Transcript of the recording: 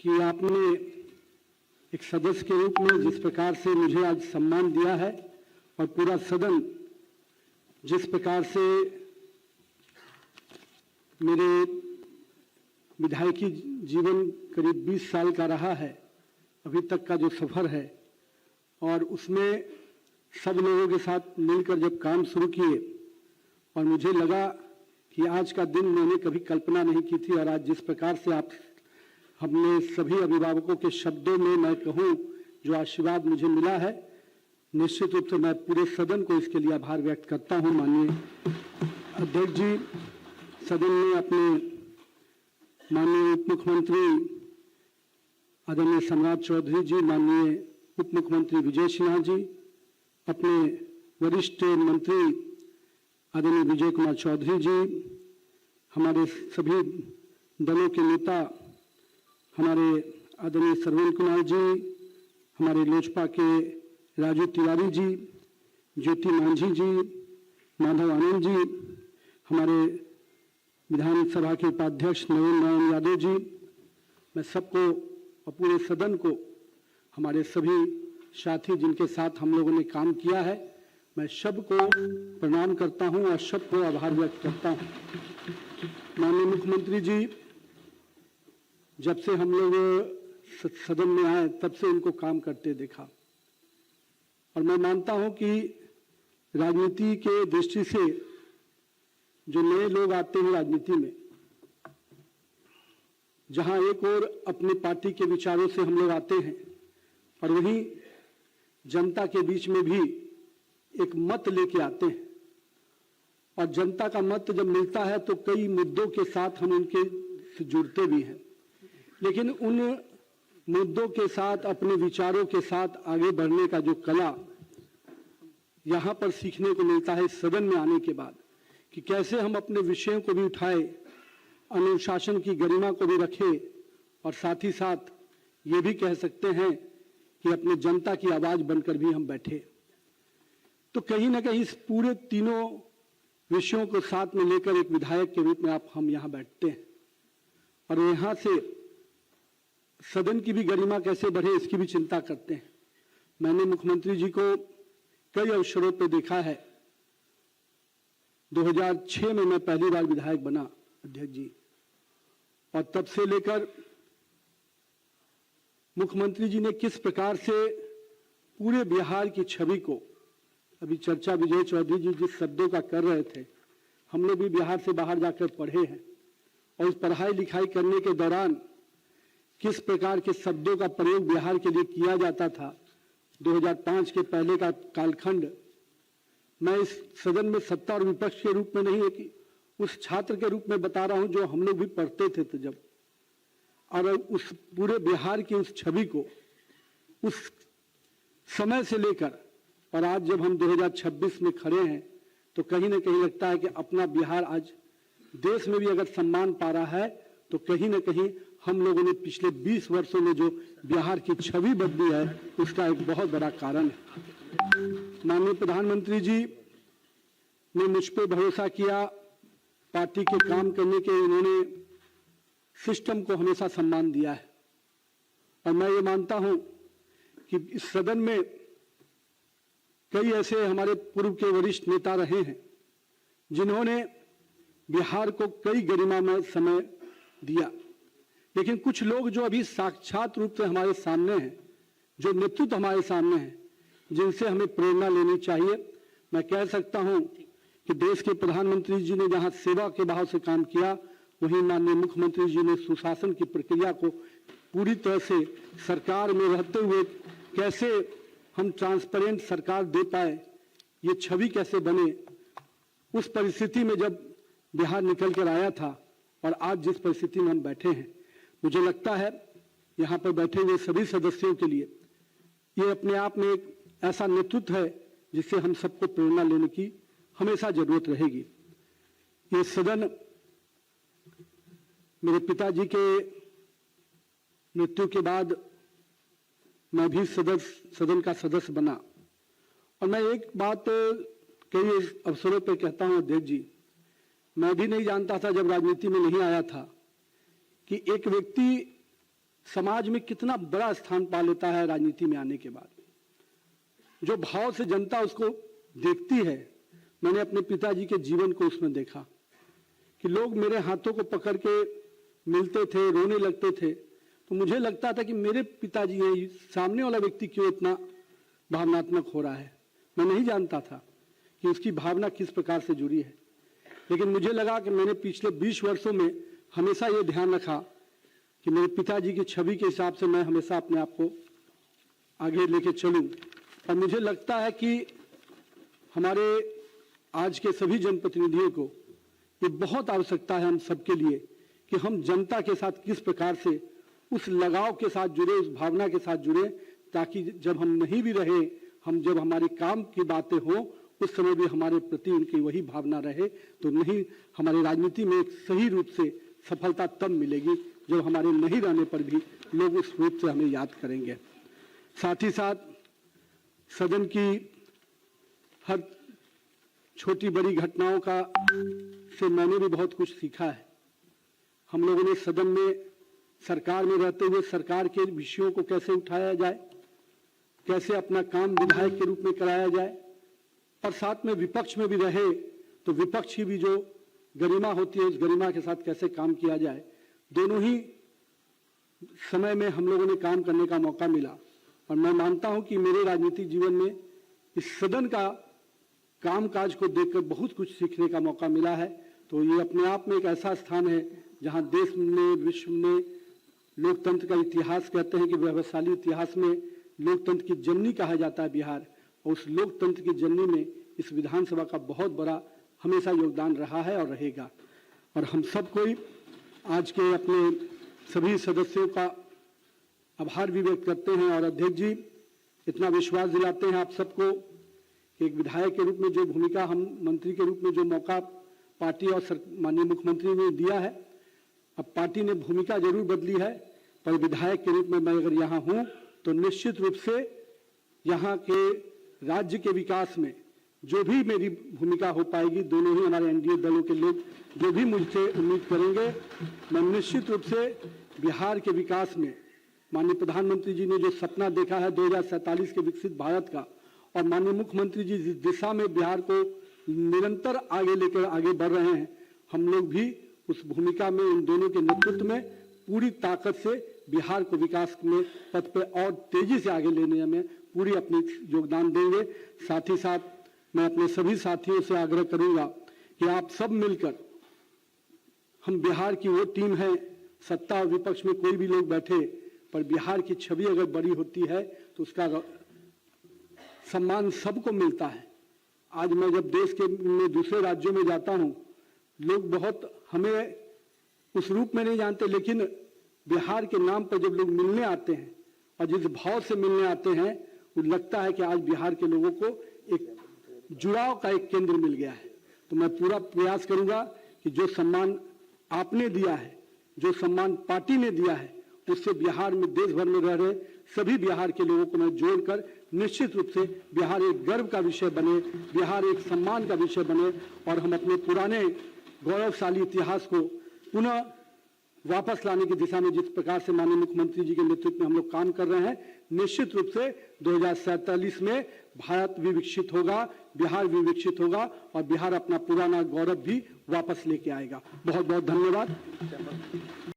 कि आपने एक सदस्य के रूप में जिस प्रकार से मुझे आज सम्मान दिया है और पूरा सदन जिस प्रकार से मेरे विधायकी जीवन करीब 20 साल का रहा है, अभी तक का जो सफ़र है, और उसमें सब लोगों के साथ मिलकर जब काम शुरू किए और मुझे लगा कि आज का दिन मैंने कभी कल्पना नहीं की थी, और आज जिस प्रकार से आप हमने सभी अभिभावकों के शब्दों में मैं कहूँ जो आशीर्वाद मुझे मिला है, निश्चित रूप से मैं पूरे सदन को इसके लिए आभार व्यक्त करता हूँ। माननीय अध्यक्ष जी, सदन ने अपने माननीय उप मुख्यमंत्री आदरणीय सम्राट चौधरी जी, माननीय उप मुख्यमंत्री विजय सिन्हा जी, अपने वरिष्ठ मंत्री आदरणीय विजय कुमार चौधरी जी, हमारे सभी दलों के नेता हमारे आदरणीय सरवीन कुमार जी, हमारे लोजपा के राजू तिवारी जी, ज्योति मांझी जी, माधव आनंद जी, हमारे विधानसभा के उपाध्यक्ष नवीन नारायण यादव जी, मैं सबको और पूरे सदन को, हमारे सभी साथी जिनके साथ हम लोगों ने काम किया है, मैं सबको प्रणाम करता हूं और सबको आभार व्यक्त करता हूं। माननीय मुख्यमंत्री जी, जब से हम लोग सदन में आए तब से उनको काम करते देखा, और मैं मानता हूं कि राजनीति के दृष्टि से जो नए लोग आते हैं राजनीति में, जहां एक और अपनी पार्टी के विचारों से हम लोग आते हैं और वहीं जनता के बीच में भी एक मत लेके आते हैं, और जनता का मत जब मिलता है तो कई मुद्दों के साथ हम उनके से जुड़ते भी हैं, लेकिन उन मुद्दों के साथ, अपने विचारों के साथ आगे बढ़ने का जो कला यहाँ पर सीखने को मिलता है इस सदन में आने के बाद, कि कैसे हम अपने विषयों को भी उठाए, अनुशासन की गरिमा को भी रखें, और साथ ही साथ ये भी कह सकते हैं कि अपने जनता की आवाज बनकर भी हम बैठे। तो कहीं ना कहीं इस पूरे तीनों विषयों को साथ में लेकर एक विधायक के रूप में हम यहाँ बैठते हैं, और यहाँ से सदन की भी गरिमा कैसे बढ़े इसकी भी चिंता करते हैं। मैंने मुख्यमंत्री जी को कई अवसरों पर देखा है। 2006 में मैं पहली बार विधायक बना अध्यक्ष जी, और तब से लेकर मुख्यमंत्री जी ने किस प्रकार से पूरे बिहार की छवि को, अभी चर्चा विजय चौधरी जी जिस शब्दों का कर रहे थे, हम लोग भी बिहार से बाहर जाकर पढ़े हैं, और इस पढ़ाई लिखाई करने के दौरान किस प्रकार के शब्दों का प्रयोग बिहार के लिए किया जाता था। 2005 के पहले का कालखंड मैं इस सदन में सत्ता और विपक्ष के रूप में नहीं, लेकिन उस छात्र के रूप में बता रहा हूं जो हम लोग भी पढ़ते थे तो जब, और उस पूरे बिहार की उस छवि को उस समय से लेकर और आज जब हम 2026 में खड़े हैं तो कहीं ना कहीं लगता है कि अपना बिहार आज देश में भी अगर सम्मान पा रहा है तो कहीं ना कहीं हम लोगों ने पिछले 20 वर्षों में जो बिहार की छवि बदली है उसका एक बहुत बड़ा कारण है। माननीय प्रधानमंत्री जी ने मुझ पर भरोसा किया, पार्टी के काम करने के इन्होंने सिस्टम को हमेशा सम्मान दिया है, और मैं ये मानता हूं कि इस सदन में कई ऐसे हमारे पूर्व के वरिष्ठ नेता रहे हैं जिन्होंने बिहार को कई गरिमामय समय दिया, लेकिन कुछ लोग जो अभी साक्षात रूप से हमारे सामने हैं, जो नेतृत्व हमारे सामने हैं, जिनसे हमें प्रेरणा लेनी चाहिए। मैं कह सकता हूं कि देश के प्रधानमंत्री जी ने जहां सेवा के भाव से काम किया, वहीं माननीय मुख्यमंत्री जी ने सुशासन की प्रक्रिया को पूरी तरह से सरकार में रहते हुए कैसे हम ट्रांसपेरेंट सरकार दे पाए, ये छवि कैसे बने, उस परिस्थिति में जब बिहार निकल कर आया था और आज जिस परिस्थिति में हम बैठे हैं, मुझे लगता है यहाँ पर बैठे हुए सभी सदस्यों के लिए ये अपने आप में एक ऐसा नेतृत्व है जिससे हम सबको प्रेरणा लेने की हमेशा जरूरत रहेगी। ये सदन मेरे पिताजी के मृत्यु के बाद मैं भी सदन का सदस्य बना, और मैं एक बात कई अवसरों पर कहता हूं अध्यक्ष जी, मैं भी नहीं जानता था जब राजनीति में नहीं आया था कि एक व्यक्ति समाज में कितना बड़ा स्थान पा लेता है राजनीति में आने के बाद। जो भाव से जनता उसको देखती है, मैंने अपने पिताजी के जीवन को उसमें देखा कि लोग मेरे हाथों को पकड़ के मिलते थे, रोने लगते थे, तो मुझे लगता था कि मेरे पिताजी ये सामने वाला व्यक्ति क्यों इतना भावनात्मक हो रहा है। मैं नहीं जानता था कि उसकी भावना किस प्रकार से जुड़ी है, लेकिन मुझे लगा कि मैंने पिछले 20 वर्षों में हमेशा ये ध्यान रखा कि मेरे पिताजी की छवि के हिसाब से मैं हमेशा अपने आप को आगे लेके चलूं। और मुझे लगता है कि हमारे आज के सभी जनप्रतिनिधियों को ये बहुत आवश्यकता है हम सबके लिए कि हम जनता के साथ किस प्रकार से उस लगाव के साथ जुड़े, उस भावना के साथ जुड़े, ताकि जब हम नहीं भी रहे, हम जब हमारे काम की बातें हो उस समय भी हमारे प्रति उनकी वही भावना रहे, तो नहीं हमारी राजनीति में एक सही रूप से सफलता तब मिलेगी जब हमारे नहीं रहने पर भी लोग उस रूप से हमें याद करेंगे। साथ ही साथ सदन की हर छोटी बड़ी घटनाओं का से मैंने भी बहुत कुछ सीखा है। हम लोगों ने सदन में सरकार में रहते हुए सरकार के विषयों को कैसे उठाया जाए, कैसे अपना काम विधायक के रूप में कराया जाए, और साथ में विपक्ष में भी रहे तो विपक्ष की भी जो गरिमा होती है उस गरिमा के साथ कैसे काम किया जाए। दोनों ही समय में हम लोगों ने काम करने का मौका मिला, और मैं मानता हूं कि मेरे राजनीतिक जीवन में इस सदन का कामकाज को देखकर बहुत कुछ सीखने का मौका मिला है। तो ये अपने आप में एक ऐसा स्थान है जहां देश में, विश्व में लोकतंत्र का इतिहास, कहते हैं कि व्यवसायी इतिहास में लोकतंत्र की जननी कहा जाता है बिहार, और उस लोकतंत्र की जननी में इस विधानसभा का बहुत बड़ा हमेशा योगदान रहा है और रहेगा। और हम सब कोई आज के अपने सभी सदस्यों का आभार भी व्यक्त करते हैं, और अध्यक्ष जी इतना विश्वास दिलाते हैं आप सबको कि एक विधायक के रूप में जो भूमिका, हम मंत्री के रूप में जो मौका पार्टी और माननीय मुख्यमंत्री ने दिया है, अब पार्टी ने भूमिका जरूर बदली है, पर विधायक के रूप में मैं अगर यहाँ हूँ तो निश्चित रूप से यहाँ के राज्य के विकास में जो भी मेरी भूमिका हो पाएगी, दोनों ही हमारे एनडीए दलों के लोग जो भी मुझसे उम्मीद करेंगे, मैं निश्चित रूप से बिहार के विकास में माननीय प्रधानमंत्री जी ने जो सपना देखा है 2047 के विकसित भारत का, और माननीय मुख्यमंत्री जी जिस दिशा में बिहार को निरंतर आगे लेकर आगे बढ़ रहे हैं, हम लोग भी उस भूमिका में इन दोनों के नेतृत्व में पूरी ताकत से बिहार को विकास में पथ पर और तेजी से आगे लेने में पूरी अपनी योगदान देंगे। साथ ही साथ मैं अपने सभी साथियों से आग्रह करूंगा कि आप सब मिलकर, हम बिहार की वो टीम है, सत्ता और विपक्ष में कोई भी लोग बैठे, पर बिहार की छवि अगर बड़ी होती है तो उसका सम्मान सबको मिलता है। आज मैं जब देश के में दूसरे राज्यों में जाता हूं, लोग बहुत हमें उस रूप में नहीं जानते, लेकिन बिहार के नाम पर जब लोग मिलने आते हैं और जिस भाव से मिलने आते हैं, वो लगता है कि आज बिहार के लोगों को एक जुड़ाव का एक केंद्र मिल गया है। तो मैं पूरा प्रयास करूंगा कि जो सम्मान आपने दिया है, जो सम्मान पार्टी ने दिया है, उससे बिहार में देश भर में रह रहे सभी बिहार के लोगों को मैं जोड़कर निश्चित रूप से बिहार एक गर्व का विषय बने, बिहार एक सम्मान का विषय बने, और हम अपने पुराने गौरवशाली इतिहास को पुनः वापस लाने की दिशा में जिस प्रकार से माननीय मुख्यमंत्री जी के नेतृत्व में हम लोग काम कर रहे हैं, निश्चित रूप से 2047 में भारत भी विकसित होगा, बिहार भी विकसित होगा, और बिहार अपना पुराना गौरव भी वापस लेके आएगा। बहुत बहुत धन्यवाद।